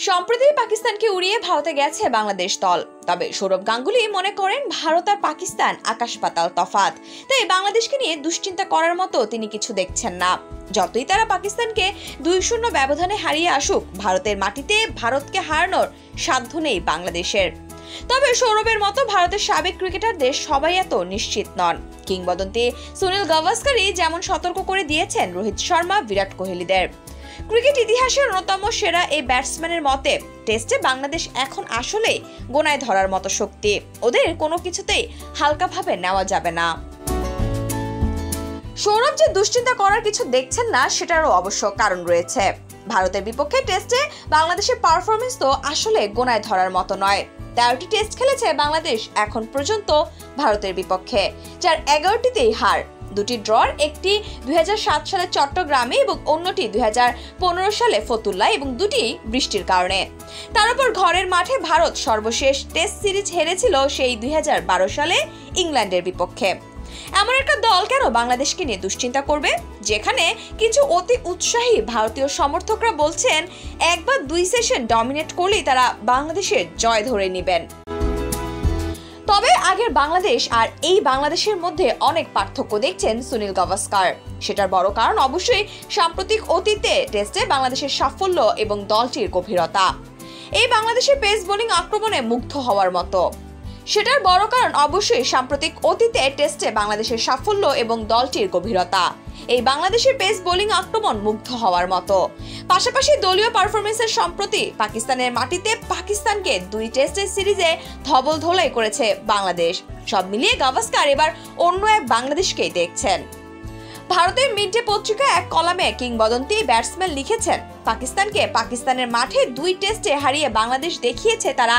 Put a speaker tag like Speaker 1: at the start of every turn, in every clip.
Speaker 1: সম্প্রতি পাকিস্তানকে উড়িয়ে ভারতে গেছে বাংলাদেশ দল। তবে সৌরভ গাঙ্গুলি মনে করেন ভারত আর পাকিস্তান আকাশ পাতাল তফাৎ, তাই বাংলাদেশকে নিয়ে দুশ্চিন্তা করার মতো তিনি কিছু দেখছেন না। যতই তারা পাকিস্তানকে 2-0 ব্যবধানে হারিয়ে আসুক, ভারতের মাটিতে ভারতকে হারানোর সাধ্য নেই বাংলাদেশের। তবে সৌরভের মতো ভারতের সাবেক ক্রিকেটারদের সবাই এত নিশ্চিত নন। কিংবদন্তি সুনীল গাভাস্কারই যেমন সতর্ক করে দিয়েছেন রোহিত শর্মা, বিরাট কোহলিদের। ক্রিকেট ইতিহাসের অন্যতম সেরা এই ব্যাটসম্যানের মতে টেস্টে বাংলাদেশ এখন আসলে গোনায় ধরার মতো শক্তি, ওদের কোনো কিছুতেই হালকাভাবে নেওয়া যাবে না। সৌরভ যে দুশ্চিন্তা করার কিছু দেখছেন না, সেটারও অবশ্য কারণ রয়েছে। ভারতের বিপক্ষে টেস্টে বাংলাদেশের পারফরমেন্স তো আসলে গোনায় ধরার মতো নয়। 13টি টেস্ট খেলেছে বাংলাদেশ এখন পর্যন্ত ভারতের বিপক্ষে, যার 11টিতেই হার। 2টি ড্রর, একটি 2007 সালে চট্টগ্রামে এবং অন্যটি 2015 সালে ফতুল্লা, এবং 2টি বৃষ্টির কারণে। তার উপর ঘরের মাঠে ভারত সর্বশেষ টেস্ট সিরিজ হেরেছিল সেই 2012 সালে ইংল্যান্ডের বিপক্ষে। এমন একটা দল কেন বাংলাদেশকে নিয়ে দুশ্চিন্তা করবে, যেখানে কিছু অতি উৎসাহী ভারতীয় সমর্থকরা বলছেন 1 বা 2 সেশন ডমিনেট করলেই তারা বাংলাদেশের জয় ধরে নেবেন। তবে আগের বাংলাদেশ আর এই বাংলাদেশের মধ্যে অনেক পার্থক্য দেখছেন সুনীল গাভাস্কার। সেটার বড় কারণ অবশ্যই সাম্প্রতিক অতীতে টেস্টে বাংলাদেশের সাফল্য এবং দলটির গভীরতা। এই বাংলাদেশের পেস বোলিং আক্রমণে মুগ্ধ হওয়ার মতো। সেটার বড় কারণ অবশ্যই সাম্প্রতিক অতীতে টেস্টে বাংলাদেশের সাফল্য এবং দলটির গভীরতা। এই বাংলাদেশের পেস বোলিং আক্রমণ মুগ্ধ হওয়ার মতো। পাশাপাশি দলীয় পারফরমেন্সের সম্প্রতি পাকিস্তানের মাটিতে পাকিস্তানকে 2 টেস্টের সিরিজে ধবল ধোলাই করেছে বাংলাদেশ। সব মিলিয়ে গাভাস্কার এবার অন্য এক বাংলাদেশকেই দেখছেন। ভারতের মিড ডে পত্রিকায় এক কলামে কিংবদন্তি ব্যাটসম্যান লিখেছেন, পাকিস্তানকে পাকিস্তানের মাঠে 2 টেস্টে হারিয়ে বাংলাদেশ দেখিয়েছে তারা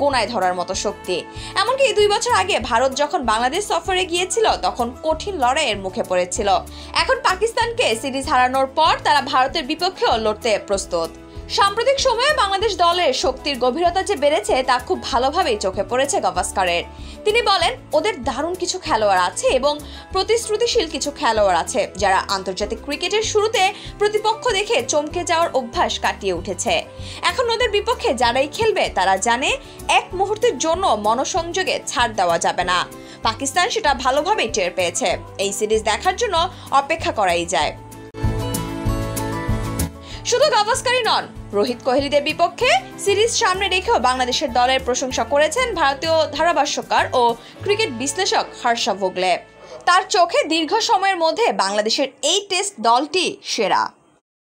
Speaker 1: গোনায় ধরার মতো শক্তি। এমনকি 2 বছর আগে ভারত যখন বাংলাদেশ সফরে গিয়েছিল, তখন কঠিন লড়াইয়ের মুখে পড়েছিল। এখন পাকিস্তানকে সিরিজ হারানোর পর তারা ভারতের বিপক্ষেও লড়তে প্রস্তুত। সাম্প্রতিক সময়ে বাংলাদেশ দলের শক্তির গভীরতা যে বেড়েছে তা খুব ভালোভাবেই চোখে পড়েছে গাভাস্কারের। তিনি বলেন, ওদের দারুণ কিছু খেলোয়াড় আছে এবং প্রতিশ্রুতিশীল কিছু খেলোয়াড় আছে, যারা আন্তর্জাতিক ক্রিকেটের শুরুতে প্রতিপক্ষ দেখে চমকে যাওয়ার অভ্যাস কাটিয়ে উঠেছে। এখন ওদের বিপক্ষে যারাই খেলবে তারা জানে এক মুহূর্তের জন্য মনোসংযোগে ছাড় দেওয়া যাবে না। পাকিস্তান সেটা ভালোভাবেই টের পেয়েছে। এই সিরিজ দেখার জন্য অপেক্ষা করাই যায়। শুধু গাভাস্কারই নন, রোহিত কোহলিদের বিপক্ষে সিরিজ সামনে রেখেও বাংলাদেশের দলের প্রশংসা করেছেন ভারতীয় ধারাভাষ্যকার ও ক্রিকেট বিশ্লেষক হর্ষা ভোগলে। তার চোখে দীর্ঘ সময়ের মধ্যে বাংলাদেশের এই টেস্ট দলটি সেরা।